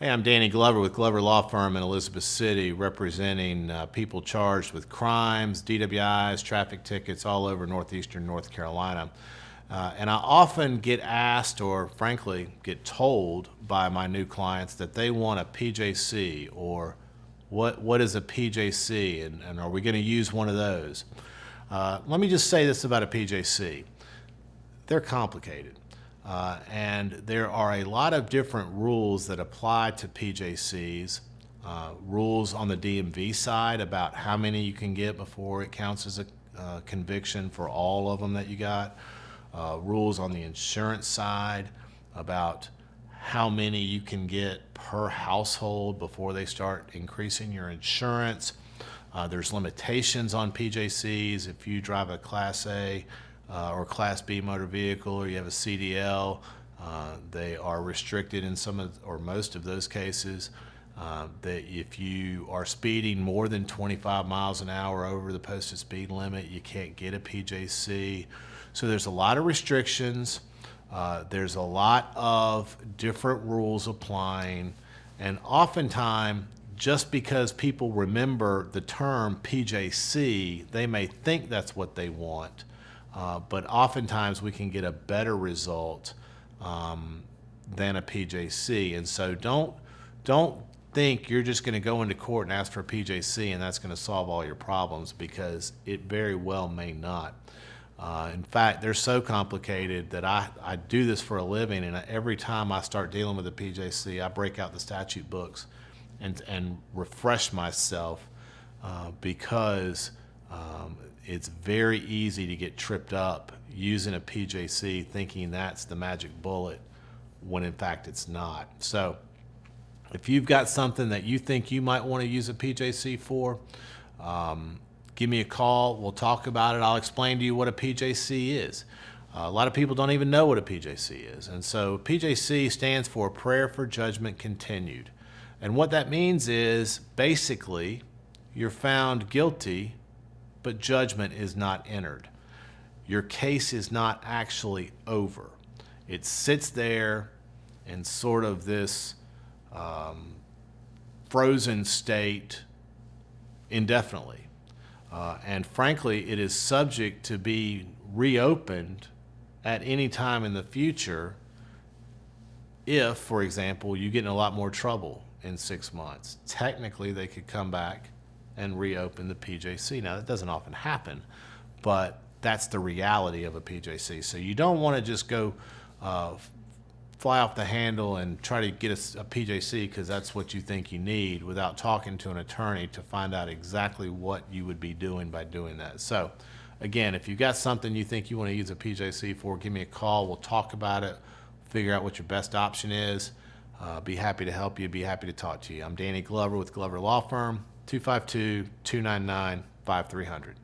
Hey, I'm Danny Glover with Glover Law Firm in Elizabeth City, representing people charged with crimes, DWIs, traffic tickets all over northeastern North Carolina. And I often get asked, or frankly get told by my new clients, that they want a PJC, or what is a PJC, and are we going to use one of those? Let me just say this about a PJC. They're complicated. And there are a lot of different rules that apply to PJCs, rules on the DMV side about how many you can get before it counts as a conviction for all of them that you got, rules on the insurance side about how many you can get per household before they start increasing your insurance. There's limitations on PJCs. If you drive a Class A or Class B motor vehicle, or you have a CDL, they are restricted in some of, or most of those cases. That if you are speeding more than 25 miles an hour over the posted speed limit, you can't get a PJC. So there's a lot of restrictions. There's a lot of different rules applying, and oftentimes, just because people remember the term PJC, they may think that's what they want. But oftentimes we can get a better result than a PJC. And so don't think you're just going to go into court and ask for a PJC and that's going to solve all your problems, because it very well may not. In fact, they're so complicated that I do this for a living, and every time I start dealing with a PJC, I break out the statute books and refresh myself because it's very easy to get tripped up using a PJC thinking that's the magic bullet when in fact it's not. So if you've got something that you think you might want to use a PJC for, give me a call. We'll talk about it. I'll explain to you what a PJC is. A lot of people don't even know what a PJC is. And so PJC stands for Prayer for Judgment Continued. And what that means is basically you're found guilty, but judgment is not entered. Your case is not actually over. It sits there in sort of this frozen state indefinitely. And frankly, it is subject to be reopened at any time in the future if, for example, you get in a lot more trouble in 6 months. Technically, they could come back and reopen the PJC. Now, that doesn't often happen, but that's the reality of a PJC. So you don't want to just go fly off the handle and try to get a PJC because that's what you think you need, without talking to an attorney to find out exactly what you would be doing by doing that. So again, if you've got something you think you want to use a PJC for, give me a call. We'll talk about it, figure out what your best option is. Be happy to help you, be happy to talk to you. I'm Danny Glover with Glover Law Firm, 252-299-5300.